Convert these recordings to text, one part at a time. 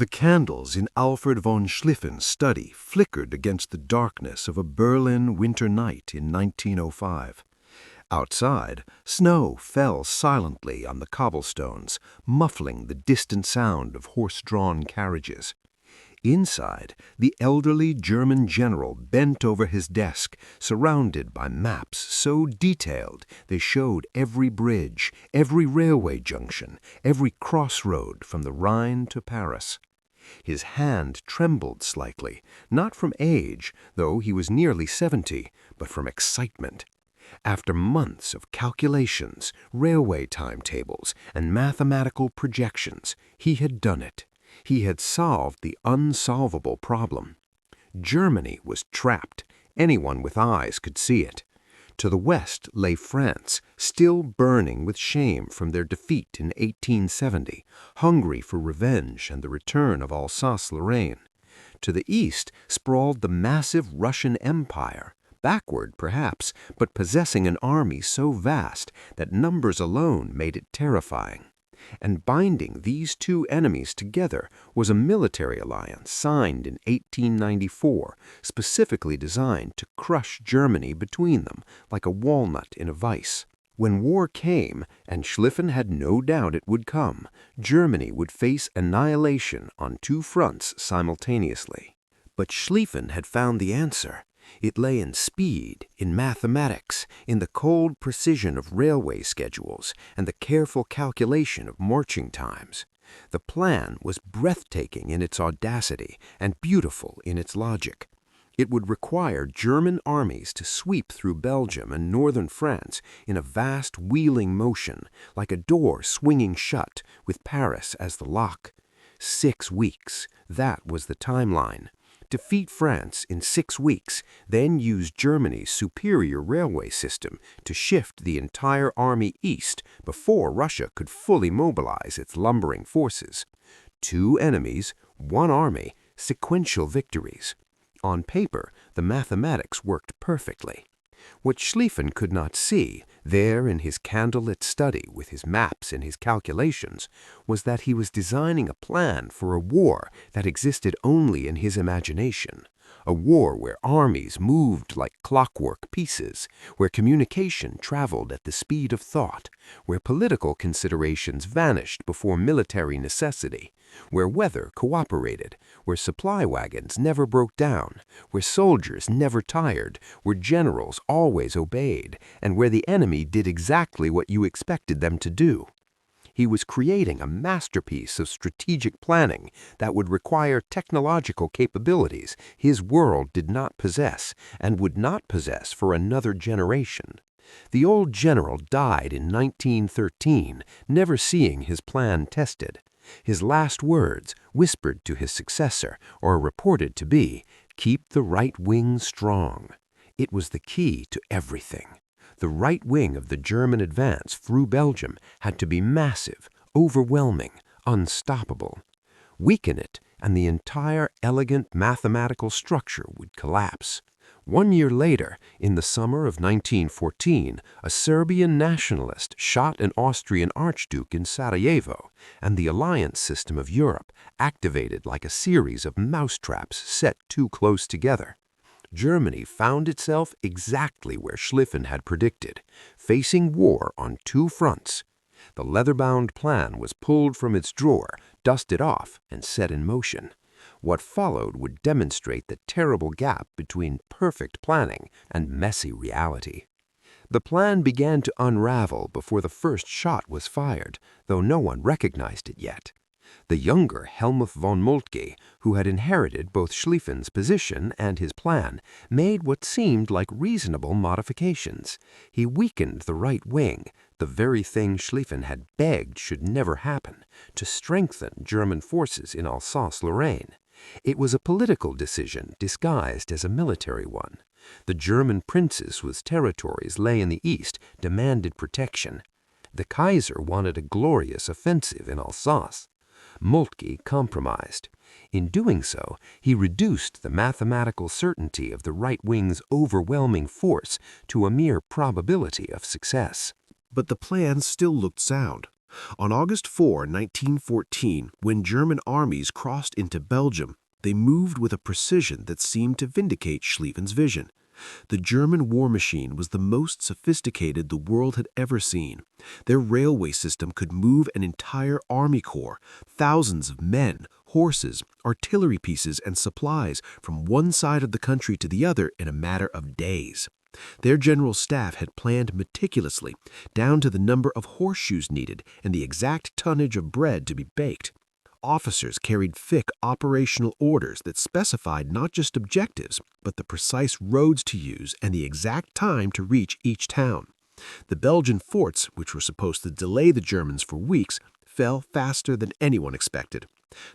The candles in Alfred von Schlieffen's study flickered against the darkness of a Berlin winter night in 1905. Outside, snow fell silently on the cobblestones, muffling the distant sound of horse-drawn carriages. Inside, the elderly German general bent over his desk, surrounded by maps so detailed they showed every bridge, every railway junction, every crossroad from the Rhine to Paris. His hand trembled slightly, not from age, though he was nearly 70, but from excitement. After months of calculations, railway timetables, and mathematical projections, he had done it. He had solved the unsolvable problem. Germany was trapped. Anyone with eyes could see it. To the west lay France, still burning with shame from their defeat in 1870, hungry for revenge and the return of Alsace-Lorraine. To the east sprawled the massive Russian Empire, backward perhaps, but possessing an army so vast that numbers alone made it terrifying. And binding these two enemies together was a military alliance signed in 1894, specifically designed to crush Germany between them like a walnut in a vise. When war came, and Schlieffen had no doubt it would come, Germany would face annihilation on two fronts simultaneously. But Schlieffen had found the answer. It lay in speed, in mathematics, in the cold precision of railway schedules, and the careful calculation of marching times. The plan was breathtaking in its audacity and beautiful in its logic. It would require German armies to sweep through Belgium and northern France in a vast wheeling motion, like a door swinging shut, with Paris as the lock. 6 weeks, that was the timeline. Defeat France in 6 weeks, then use Germany's superior railway system to shift the entire army east before Russia could fully mobilize its lumbering forces. 2 enemies, 1 army, sequential victories. On paper, the mathematics worked perfectly. What Schlieffen could not see, there in his candlelit study with his maps and his calculations, was that he was designing a plan for a war that existed only in his imagination. A war where armies moved like clockwork pieces, where communication traveled at the speed of thought, where political considerations vanished before military necessity, where weather cooperated, where supply wagons never broke down, where soldiers never tired, where generals always obeyed, and where the enemy did exactly what you expected them to do. He was creating a masterpiece of strategic planning that would require technological capabilities his world did not possess and would not possess for another generation. The old general died in 1913, never seeing his plan tested. His last words, whispered to his successor, or reported to be, "Keep the right wing strong." It was the key to everything. The right wing of the German advance through Belgium had to be massive, overwhelming, unstoppable. Weaken it, and the entire elegant mathematical structure would collapse. 1 year later, in the summer of 1914, a Serbian nationalist shot an Austrian archduke in Sarajevo, and the alliance system of Europe activated like a series of mousetraps set too close together. Germany found itself exactly where Schlieffen had predicted, facing war on 2 fronts. The leather-bound plan was pulled from its drawer, dusted off, and set in motion. What followed would demonstrate the terrible gap between perfect planning and messy reality. The plan began to unravel before the first shot was fired, though no one recognized it yet. The younger Helmuth von Moltke, who had inherited both Schlieffen's position and his plan, made what seemed like reasonable modifications. He weakened the right wing, the very thing Schlieffen had begged should never happen, to strengthen German forces in Alsace-Lorraine. It was a political decision disguised as a military one. The German princes whose territories lay in the east demanded protection. The Kaiser wanted a glorious offensive in Alsace. Moltke compromised. In doing so, he reduced the mathematical certainty of the right wing's overwhelming force to a mere probability of success. But the plan still looked sound. On August 4, 1914, when German armies crossed into Belgium, they moved with a precision that seemed to vindicate Schlieffen's vision. The German war machine was the most sophisticated the world had ever seen. Their railway system could move an entire army corps, thousands of men, horses, artillery pieces, and supplies from one side of the country to the other in a matter of days. Their general staff had planned meticulously, down to the number of horseshoes needed and the exact tonnage of bread to be baked. Officers carried thick operational orders that specified not just objectives, but the precise roads to use and the exact time to reach each town. The Belgian forts, which were supposed to delay the Germans for weeks, fell faster than anyone expected.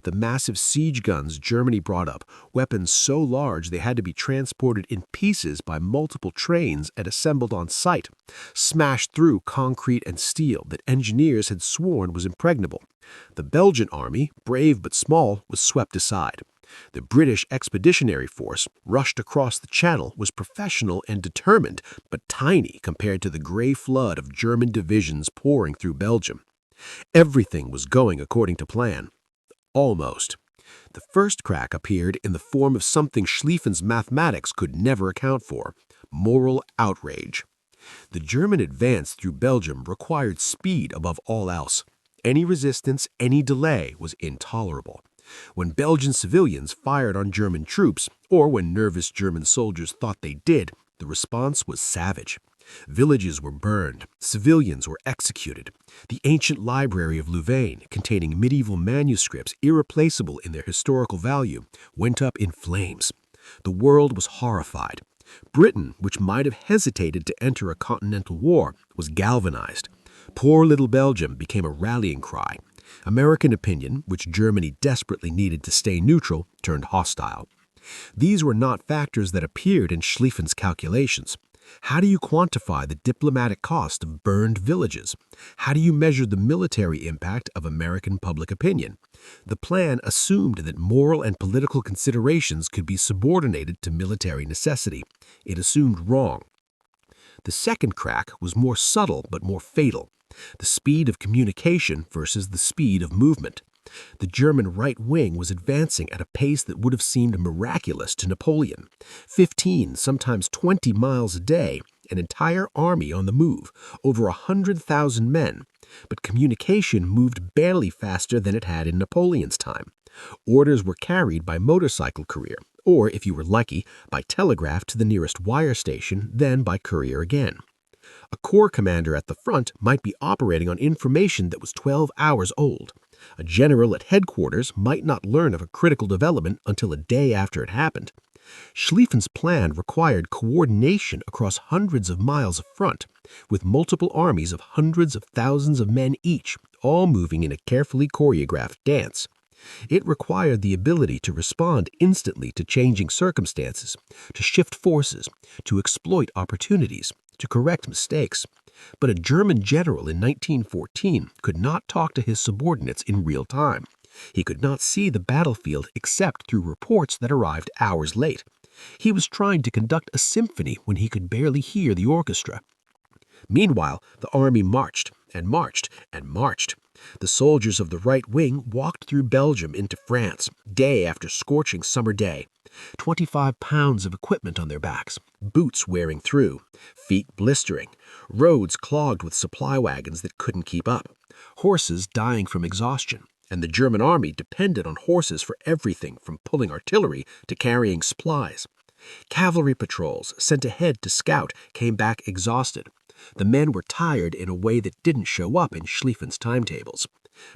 The massive siege guns Germany brought up, weapons so large they had to be transported in pieces by multiple trains and assembled on site, smashed through concrete and steel that engineers had sworn was impregnable. The Belgian army, brave but small, was swept aside. The British Expeditionary Force, rushed across the Channel, was professional and determined, but tiny compared to the gray flood of German divisions pouring through Belgium. Everything was going according to plan. Almost. The first crack appeared in the form of something Schlieffen's mathematics could never account for: moral outrage. The German advance through Belgium required speed above all else. Any resistance, any delay was intolerable. When Belgian civilians fired on German troops, or when nervous German soldiers thought they did, the response was savage. Villages were burned, civilians were executed. The ancient library of Louvain, containing medieval manuscripts irreplaceable in their historical value, went up in flames. The world was horrified. Britain, which might have hesitated to enter a continental war, was galvanized. Poor little Belgium became a rallying cry. American opinion, which Germany desperately needed to stay neutral, turned hostile. These were not factors that appeared in Schlieffen's calculations. How do you quantify the diplomatic cost of burned villages? How do you measure the military impact of American public opinion? The plan assumed that moral and political considerations could be subordinated to military necessity. It assumed wrong. The second crack was more subtle but more fatal: the speed of communication versus the speed of movement. The German right wing was advancing at a pace that would have seemed miraculous to Napoleon. 15, sometimes 20 miles a day, an entire army on the move, over 100,000 men. But communication moved barely faster than it had in Napoleon's time. Orders were carried by motorcycle courier, or, if you were lucky, by telegraph to the nearest wire station, then by courier again. A corps commander at the front might be operating on information that was 12 hours old. A general at headquarters might not learn of a critical development until a day after it happened. Schlieffen's plan required coordination across hundreds of miles of front, with multiple armies of hundreds of thousands of men each, all moving in a carefully choreographed dance. It required the ability to respond instantly to changing circumstances, to shift forces, to exploit opportunities, to correct mistakes. But a German general in 1914 could not talk to his subordinates in real time. He could not see the battlefield except through reports that arrived hours late. He was trying to conduct a symphony when he could barely hear the orchestra. Meanwhile, the army marched and marched and marched. The soldiers of the right wing walked through Belgium into France, day after scorching summer day. 25 pounds of equipment on their backs, boots wearing through, feet blistering, roads clogged with supply wagons that couldn't keep up, horses dying from exhaustion, and the German army depended on horses for everything from pulling artillery to carrying supplies. Cavalry patrols sent ahead to scout came back exhausted. The men were tired in a way that didn't show up in Schlieffen's timetables.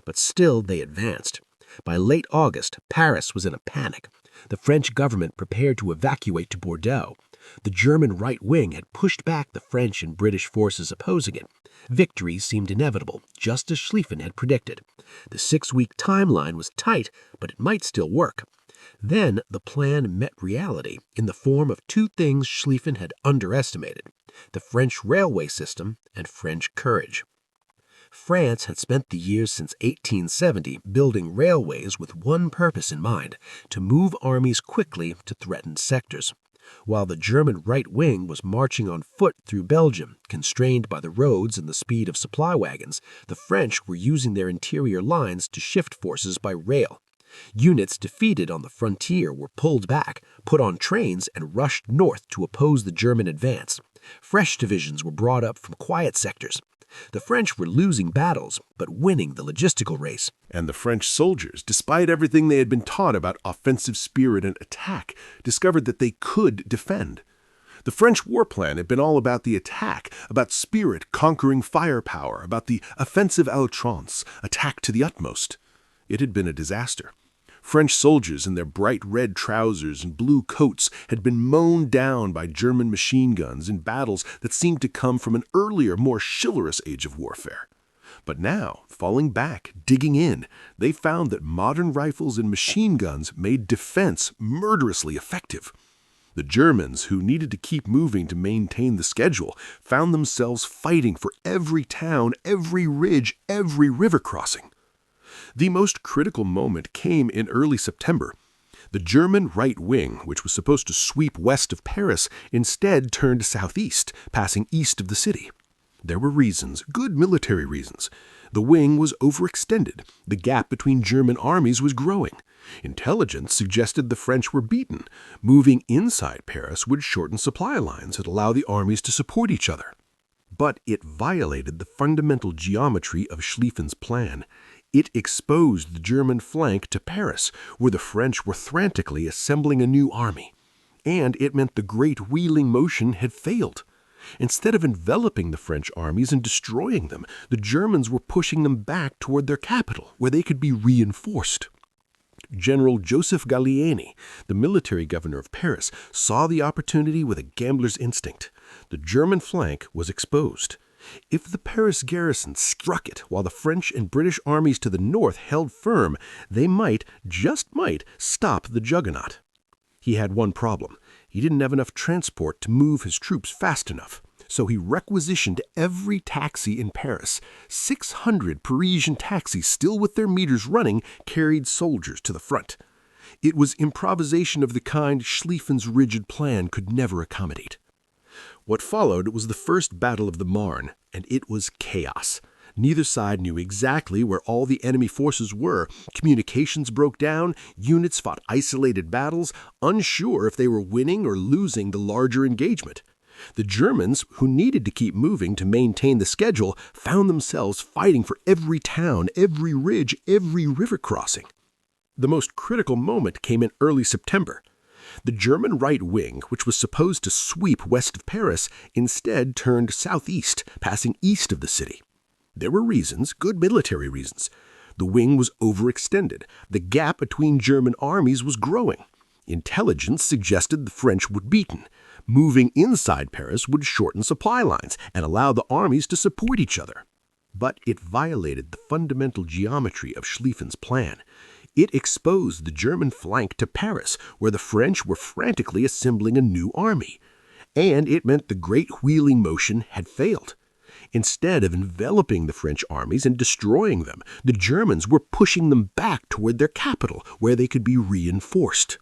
But still they advanced. By late August, Paris was in a panic. The French government prepared to evacuate to Bordeaux. The German right wing had pushed back the French and British forces opposing it. Victory seemed inevitable, just as Schlieffen had predicted. The 6-week timeline was tight, but it might still work. Then the plan met reality in the form of two things Schlieffen had underestimated: the French railway system and French courage. France had spent the years since 1870 building railways with one purpose in mind: to move armies quickly to threatened sectors. While the German right wing was marching on foot through Belgium, constrained by the roads and the speed of supply wagons, the French were using their interior lines to shift forces by rail. Units defeated on the frontier were pulled back, put on trains, and rushed north to oppose the German advance. Fresh divisions were brought up from quiet sectors. The French were losing battles, but winning the logistical race. And the French soldiers, despite everything they had been taught about offensive spirit and attack, discovered that they could defend. The French war plan had been all about the attack, about spirit conquering firepower, about the offensive à outrance, attack to the utmost. It had been a disaster. French soldiers in their bright red trousers and blue coats had been mown down by German machine guns in battles that seemed to come from an earlier, more chivalrous age of warfare. But now, falling back, digging in, they found that modern rifles and machine guns made defense murderously effective. The Germans, who needed to keep moving to maintain the schedule, found themselves fighting for every town, every ridge, every river crossing. The most critical moment came in early September. The German right wing, which was supposed to sweep west of Paris, instead turned southeast, passing east of the city. There were reasons, good military reasons. The wing was overextended. The gap between German armies was growing. Intelligence suggested the French were beaten. Moving inside Paris would shorten supply lines and allow the armies to support each other. But it violated the fundamental geometry of Schlieffen's plan. It exposed the German flank to Paris, where the French were frantically assembling a new army. And it meant the great wheeling motion had failed. Instead of enveloping the French armies and destroying them, the Germans were pushing them back toward their capital, where they could be reinforced. General Joseph Gallieni, the military governor of Paris, saw the opportunity with a gambler's instinct. The German flank was exposed. If the Paris garrison struck it while the French and British armies to the north held firm, they might, just might, stop the juggernaut. He had one problem. He didn't have enough transport to move his troops fast enough. So he requisitioned every taxi in Paris. 600 Parisian taxis, still with their meters running, carried soldiers to the front. It was improvisation of the kind Schlieffen's rigid plan could never accommodate. What followed was the First Battle of the Marne, and it was chaos. Neither side knew exactly where all the enemy forces were. Communications broke down, units fought isolated battles, unsure if they were winning or losing the larger engagement. The Germans, who needed to keep moving to maintain the schedule, found themselves fighting for every town, every ridge, every river crossing. The most critical moment came in early September. The German right wing, which was supposed to sweep west of Paris, instead turned southeast, passing east of the city. There were reasons, good military reasons. The wing was overextended. The gap between German armies was growing. Intelligence suggested the French would be beaten. Moving inside Paris would shorten supply lines and allow the armies to support each other. But it violated the fundamental geometry of Schlieffen's plan. It exposed the German flank to Paris, where the French were frantically assembling a new army. And it meant the great wheeling motion had failed. Instead of enveloping the French armies and destroying them, the Germans were pushing them back toward their capital, where they could be reinforced.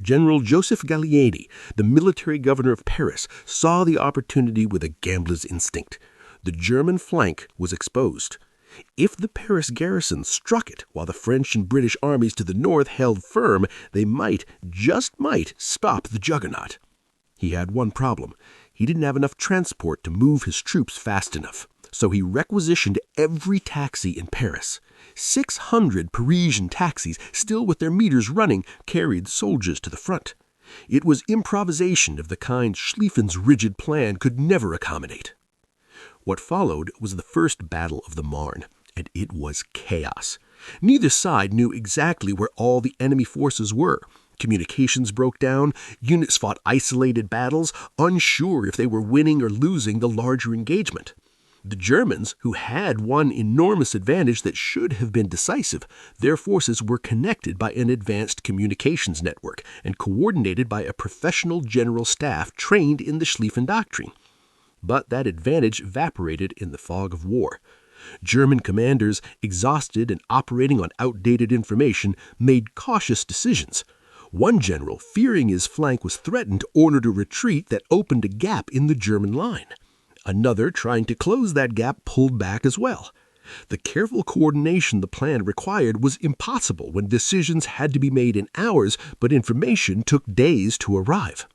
General Joseph Gallieni, the military governor of Paris, saw the opportunity with a gambler's instinct. The German flank was exposed. If the Paris garrison struck it while the French and British armies to the north held firm, they might, just might, stop the juggernaut. He had one problem. He didn't have enough transport to move his troops fast enough. So he requisitioned every taxi in Paris. 600 Parisian taxis, still with their meters running, carried soldiers to the front. It was improvisation of the kind Schlieffen's rigid plan could never accommodate. What followed was the First Battle of the Marne, and it was chaos. Neither side knew exactly where all the enemy forces were. Communications broke down, units fought isolated battles, unsure if they were winning or losing the larger engagement. The Germans, who had one enormous advantage that should have been decisive, their forces were connected by an advanced communications network and coordinated by a professional general staff trained in the Schlieffen doctrine. But that advantage evaporated in the fog of war. German commanders, exhausted and operating on outdated information, made cautious decisions. One general, fearing his flank was threatened, ordered a retreat that opened a gap in the German line. Another, trying to close that gap, pulled back as well. The careful coordination the plan required was impossible when decisions had to be made in hours, but information took days to arrive.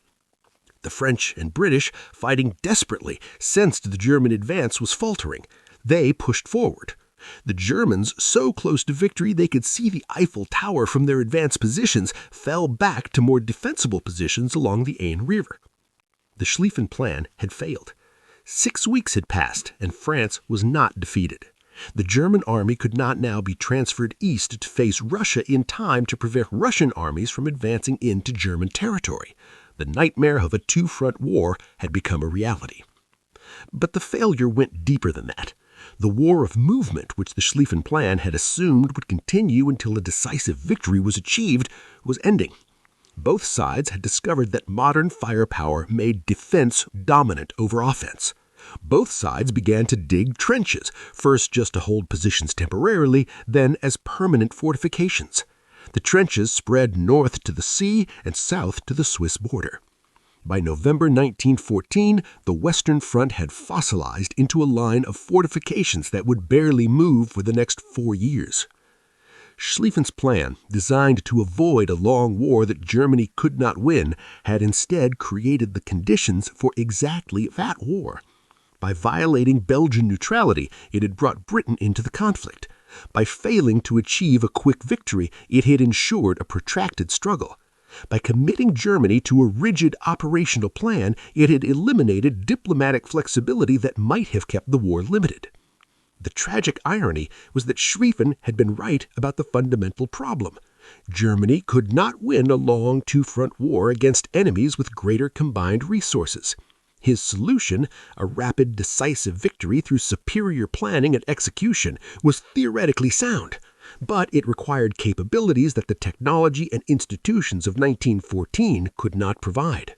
The French and British, fighting desperately, sensed the German advance was faltering. They pushed forward. The Germans, so close to victory they could see the Eiffel Tower from their advanced positions, fell back to more defensible positions along the Aisne River. The Schlieffen Plan had failed. 6 weeks had passed, and France was not defeated. The German army could not now be transferred east to face Russia in time to prevent Russian armies from advancing into German territory. The nightmare of a two-front war had become a reality. But the failure went deeper than that. The war of movement, which the Schlieffen Plan had assumed would continue until a decisive victory was achieved, was ending. Both sides had discovered that modern firepower made defense dominant over offense. Both sides began to dig trenches, first just to hold positions temporarily, then as permanent fortifications. The trenches spread north to the sea and south to the Swiss border. By November 1914, the Western Front had fossilized into a line of fortifications that would barely move for the next 4 years. Schlieffen's plan, designed to avoid a long war that Germany could not win, had instead created the conditions for exactly that war. By violating Belgian neutrality, it had brought Britain into the conflict. By failing to achieve a quick victory, it had ensured a protracted struggle. By committing Germany to a rigid operational plan, it had eliminated diplomatic flexibility that might have kept the war limited. The tragic irony was that Schlieffen had been right about the fundamental problem. Germany could not win a long two-front war against enemies with greater combined resources. His solution, a rapid, decisive victory through superior planning and execution, was theoretically sound, but it required capabilities that the technology and institutions of 1914 could not provide.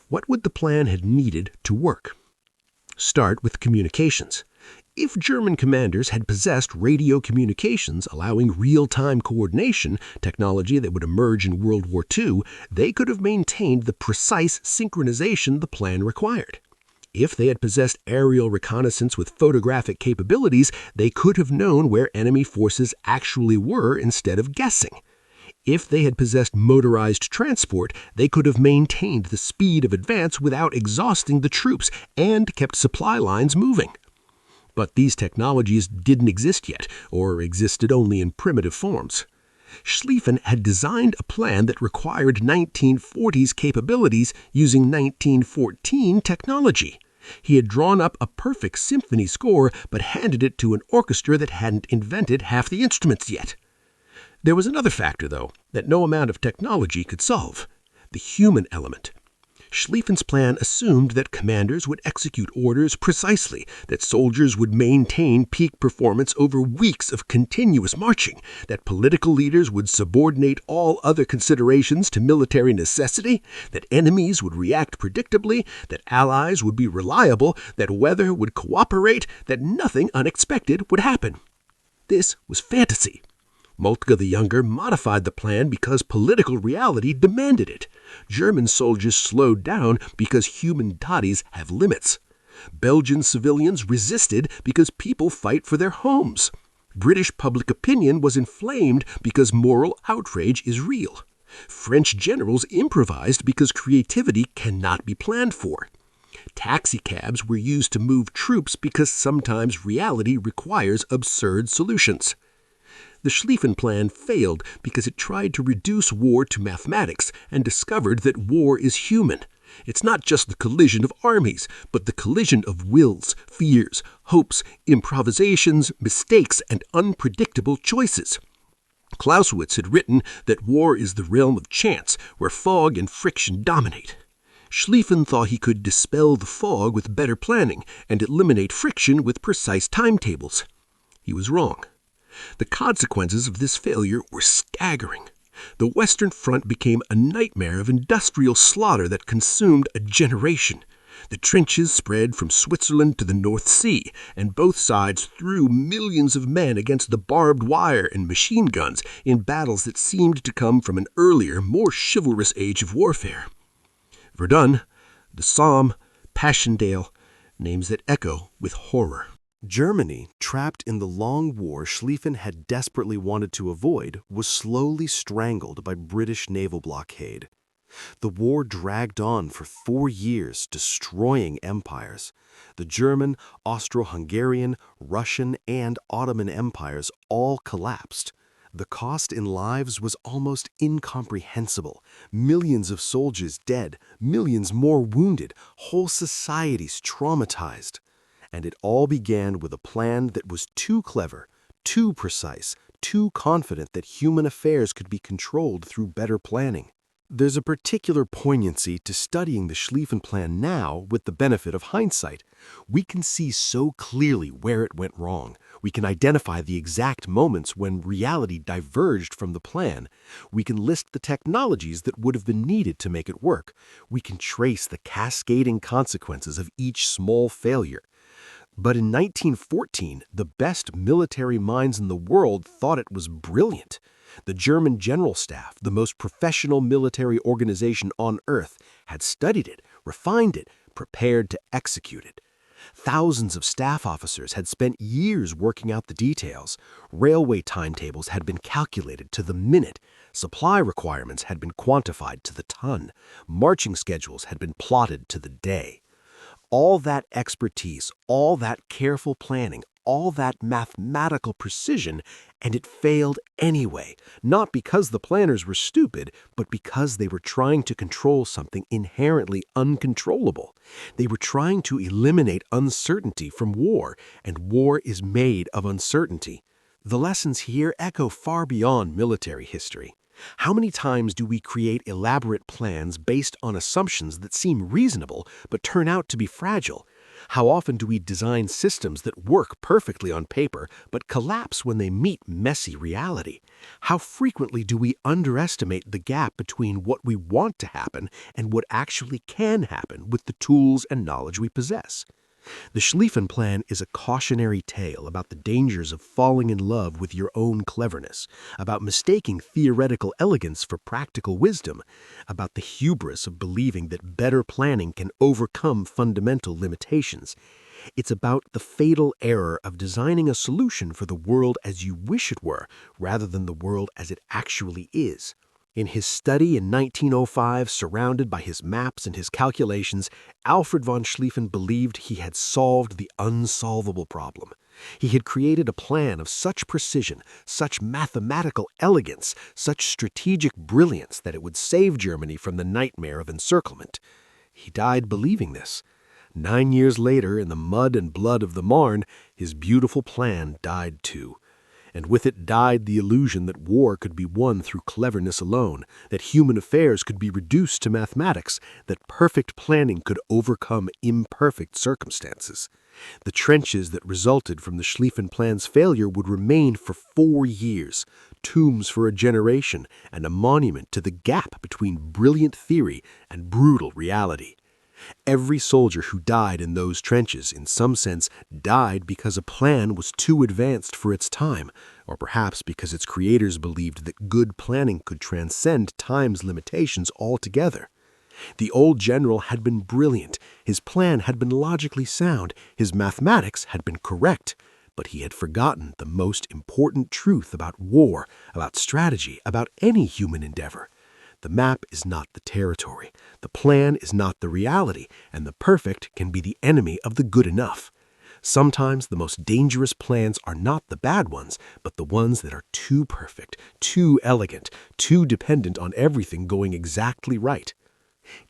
What would the plan have needed to work? Start with communications. If German commanders had possessed radio communications allowing real-time coordination, technology that would emerge in World War II, they could have maintained the precise synchronization the plan required. If they had possessed aerial reconnaissance with photographic capabilities, they could have known where enemy forces actually were instead of guessing. If they had possessed motorized transport, they could have maintained the speed of advance without exhausting the troops and kept supply lines moving. But these technologies didn't exist yet, or existed only in primitive forms. Schlieffen had designed a plan that required 1940s capabilities using 1914 technology. He had drawn up a perfect symphony score, but handed it to an orchestra that hadn't invented half the instruments yet. There was another factor, though, that no amount of technology could solve: the human element. Schlieffen's plan assumed that commanders would execute orders precisely, that soldiers would maintain peak performance over weeks of continuous marching, that political leaders would subordinate all other considerations to military necessity, that enemies would react predictably, that allies would be reliable, that weather would cooperate, that nothing unexpected would happen. This was fantasy. Moltke the Younger modified the plan because political reality demanded it. German soldiers slowed down because human bodies have limits. Belgian civilians resisted because people fight for their homes. British public opinion was inflamed because moral outrage is real. French generals improvised because creativity cannot be planned for. Taxicabs were used to move troops because sometimes reality requires absurd solutions. The Schlieffen Plan failed because it tried to reduce war to mathematics and discovered that war is human. It's not just the collision of armies, but the collision of wills, fears, hopes, improvisations, mistakes, and unpredictable choices. Clausewitz had written that war is the realm of chance, where fog and friction dominate. Schlieffen thought he could dispel the fog with better planning and eliminate friction with precise timetables. He was wrong. The consequences of this failure were staggering. The Western Front became a nightmare of industrial slaughter that consumed a generation. The trenches spread from Switzerland to the North Sea, and both sides threw millions of men against the barbed wire and machine guns in battles that seemed to come from an earlier, more chivalrous age of warfare. Verdun, the Somme, Passchendaele, names that echo with horror. Germany, trapped in the long war Schlieffen had desperately wanted to avoid, was slowly strangled by British naval blockade. The war dragged on for 4 years, destroying empires. The German, Austro-Hungarian, Russian, and Ottoman empires all collapsed. The cost in lives was almost incomprehensible. Millions of soldiers dead, millions more wounded, whole societies traumatized. And it all began with a plan that was too clever, too precise, too confident that human affairs could be controlled through better planning. There's a particular poignancy to studying the Schlieffen Plan now with the benefit of hindsight. We can see so clearly where it went wrong. We can identify the exact moments when reality diverged from the plan. We can list the technologies that would have been needed to make it work. We can trace the cascading consequences of each small failure. But in 1914, the best military minds in the world thought it was brilliant. The German General Staff, the most professional military organization on earth, had studied it, refined it, prepared to execute it. Thousands of staff officers had spent years working out the details. Railway timetables had been calculated to the minute. Supply requirements had been quantified to the ton. Marching schedules had been plotted to the day. All that expertise, all that careful planning, all that mathematical precision, and it failed anyway, not because the planners were stupid, but because they were trying to control something inherently uncontrollable. They were trying to eliminate uncertainty from war, and war is made of uncertainty. The lessons here echo far beyond military history. How many times do we create elaborate plans based on assumptions that seem reasonable but turn out to be fragile? How often do we design systems that work perfectly on paper but collapse when they meet messy reality? How frequently do we underestimate the gap between what we want to happen and what actually can happen with the tools and knowledge we possess? The Schlieffen Plan is a cautionary tale about the dangers of falling in love with your own cleverness, about mistaking theoretical elegance for practical wisdom, about the hubris of believing that better planning can overcome fundamental limitations. It's about the fatal error of designing a solution for the world as you wish it were, rather than the world as it actually is. In his study in 1905, surrounded by his maps and his calculations, Alfred von Schlieffen believed he had solved the unsolvable problem. He had created a plan of such precision, such mathematical elegance, such strategic brilliance that it would save Germany from the nightmare of encirclement. He died believing this. 9 years later, in the mud and blood of the Marne, his beautiful plan died too. And with it died the illusion that war could be won through cleverness alone, that human affairs could be reduced to mathematics, that perfect planning could overcome imperfect circumstances. The trenches that resulted from the Schlieffen Plan's failure would remain for 4 years, tombs for a generation, and a monument to the gap between brilliant theory and brutal reality. Every soldier who died in those trenches, in some sense, died because a plan was too advanced for its time, or perhaps because its creators believed that good planning could transcend time's limitations altogether. The old general had been brilliant, his plan had been logically sound, his mathematics had been correct, but he had forgotten the most important truth about war, about strategy, about any human endeavor. The map is not the territory, the plan is not the reality, and the perfect can be the enemy of the good enough. Sometimes the most dangerous plans are not the bad ones, but the ones that are too perfect, too elegant, too dependent on everything going exactly right.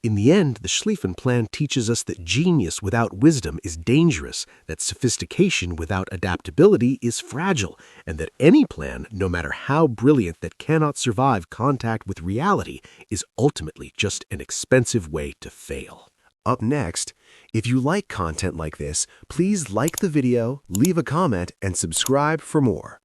In the end, the Schlieffen Plan teaches us that genius without wisdom is dangerous, that sophistication without adaptability is fragile, and that any plan, no matter how brilliant, that cannot survive contact with reality is ultimately just an expensive way to fail. Up next, if you like content like this, please like the video, leave a comment, and subscribe for more.